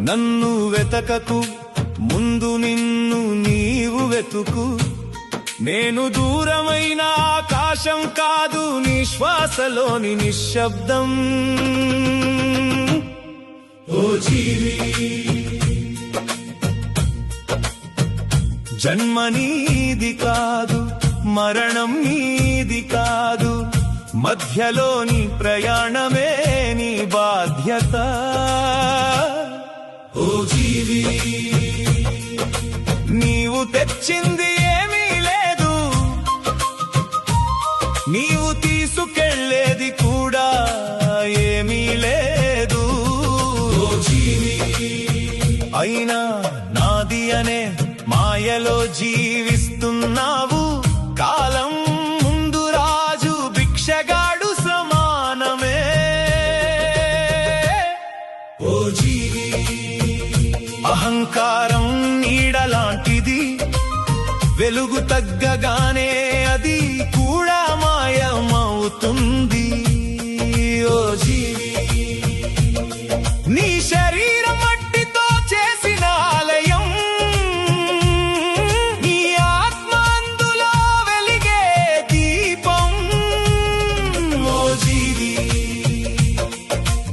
నన్ను వెతకకు, ముందు నిన్ను నీవు వెతుకు. నేను దూరమైన ఆకాశం కాదు, నీ శ్వాసలోని నిశ్శబ్దం. ఓ జీవి, జన్మ నీది కాదు, మరణం నీది కాదు, మధ్యలోని ప్రయాణమే నీ బాధ్యత. ఓ జీవి, నీవు తెచ్చింది ఏమీ లేదు, నీవు తీసుకెళ్లేది కూడా ఏమీ లేదు. ఓ జీవి, అయినా నాది అనే మాయలో జీవిస్తున్నావు. కాలం ముందు రాజు భిక్షగాడు సమానమే. ఓ జీవి, అహంకారం నీడలాంటిది, వెలుగు తగ్గగానే అది కూడా మాయమవుతుంది. ఓ జీవి, నీ శరీరం మట్టితో చేసిన ఆలయం, నీ ఆత్మ అందులో వెలిగే దీపం. ఓ జీవి,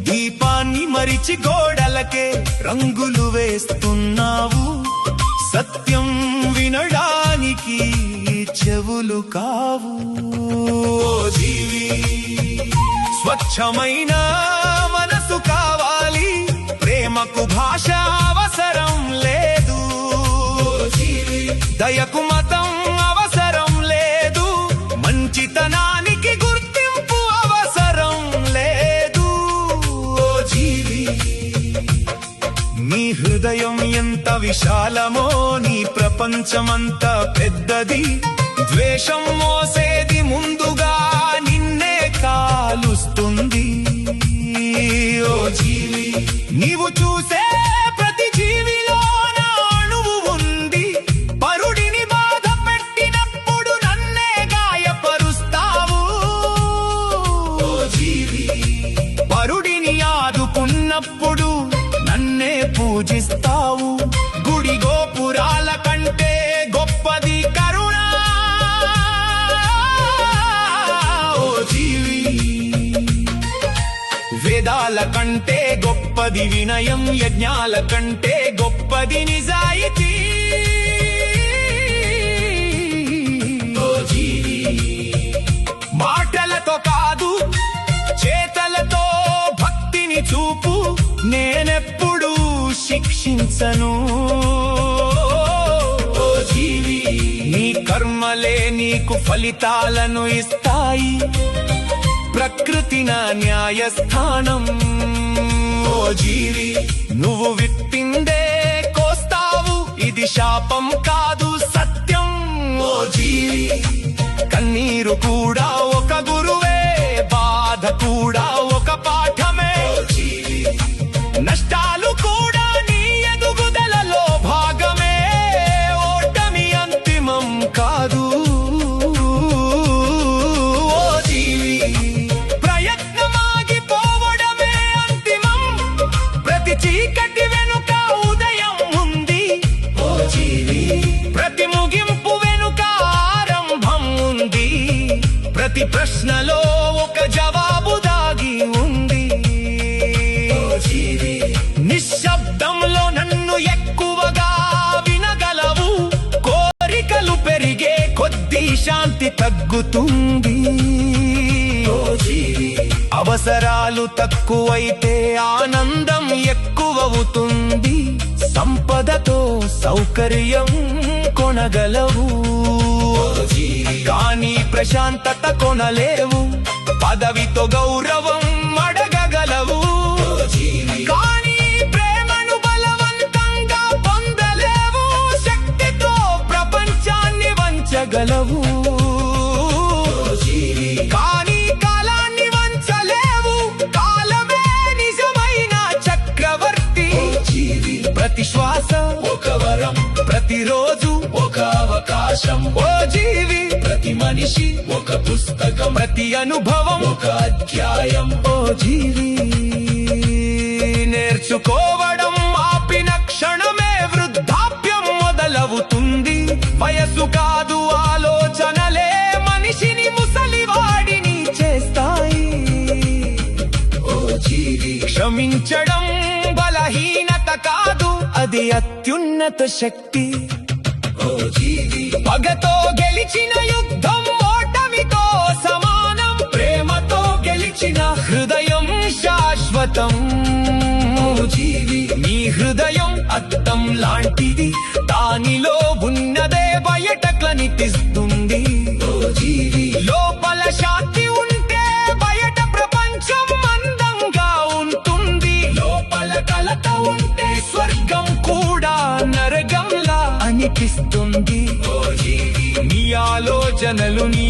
దీపాన్ని మరిచి గోడలకే రంగులు వేస్తున్నావు. సత్యం వినడానికి చెవులు కావు. ఓ జీవి, స్వచ్ఛమైన మనసు కావాలి, ప్రేమకు భాష అవసరం లేదు. దయకు మతం అవసరం లేదు, మంచితనానికి గుర్తింపు అవసరం లేదు. ఓ జీవి, నీ హృదయం ఎంత విశాలమో, నీ ప్రపంచమంత పెద్దది. ద్వేషం మోసేది ముందుగా నిన్నే కాలుస్తుంది. ఓ జీవి, నీవు చూసే ప్రతి జీవిలో నా అణువు ఉంది. పరుడిని బాధ పెట్టినప్పుడు నన్నే గాయపరుస్తావు. ఓ జీవి, పరుడిని ఆదుకున్నప్పుడు నన్నే పూజిస్తావు. గుడి గోపురాల కంటే గొప్పది కరుణ. ఓ జీవి, వేదాల కంటే గొప్పది వినయం, యజ్ఞాల కంటే గొప్పది నిజాయితీ. ఓ జీవి, మాటలతో కాదు చేతలతో భక్తిని చూపు. నేనెప్పుడు శిక్షించను. ఓ జీవి, నీ కర్మలే నీకు ఫలితాలను ఇస్తాయి. ప్రకృతి నా న్యాయస్థానం. ఓ జీవి, నువ్వు విత్తిందే కోస్తావు, ఇది శాపం కాదు సత్యం. ఓ జీవి, కన్నీరు కూడా ఒక గురువే, బాధ కూడా ఒక పాఠమే. నష్టాలు కూడా నీ ఎదుగుదలలో భాగమే, ఓటమి అంతిమం కాదు. ఓ జీవి, ప్రయత్నమాగిపోవడమే అంతిమం, ప్రతి చీకటి వెనుక ఉదయం ఉంది. ఓ జీవి, ప్రతి ముగింపు వెనుక ఆరంభం ఉంది. ప్రతి ప్రశ్నలో ఒక జవాబు దాగి ఉంది. నిశ్శబ్దంలో నన్ను ఎక్కువగా వినగలవు. కోరికలు పెరిగే కొద్దీ శాంతి తగ్గుతుంది. అవసరాలు తక్కువైతే ఆనందం ఎక్కువవుతుంది. సంపదతో సౌకర్యం కొనగలవు, కానీ ప్రశాంతత కొనలేవు. పదవితో గౌరవం అడగగలవు, కానీ ప్రేమను బలవంతంగా పొందలేవు. శక్తితో ప్రపంచాన్ని వంచగలవు, కానీ కాలాన్ని వంచలేవు. కాలమే నిజమైన చక్రవర్తి. ప్రతి శ్వాస ఒక వరం, ప్రతిరోజు ఒక అవకాశం. ఓ జీవి, ప్రతి మనిషి ఒక పుస్తకం, ప్రతి అనుభవం ఒక అధ్యాయం. ఓ జీవి, నేర్చుకోవడం క్షణమే వృద్ధాప్యం మొదలవుతుంది. వయసు కాదు ఆలోచనలే మనిషిని ముసలివాడిని చేస్తాయి. ఓ జీవి, క్షమించడం బలహీనత కాదు, అది అత్యున్నత శక్తి. ఓ జీవి, పగతో గెలిచిన యుద్ధం ఓటమితో సమానం. ప్రేమతో గెలిచిన హృదయం శాశ్వతం. ఓ జీవి, నీ హృదయం అద్దం లాంటిది, దానిలో ఉన్నదే బయట కనిపిస్తుంది. ఓ జీవి, లోపల శాంతి ఉంటే బయట ప్రపంచం అందంగా ఉంటుంది. లోపల కలత ఉంటే స్వర్గం కూడా నరకంలా అనిపిస్తుంది. ఓ జీవి, నీ ఆలోచనలు నీ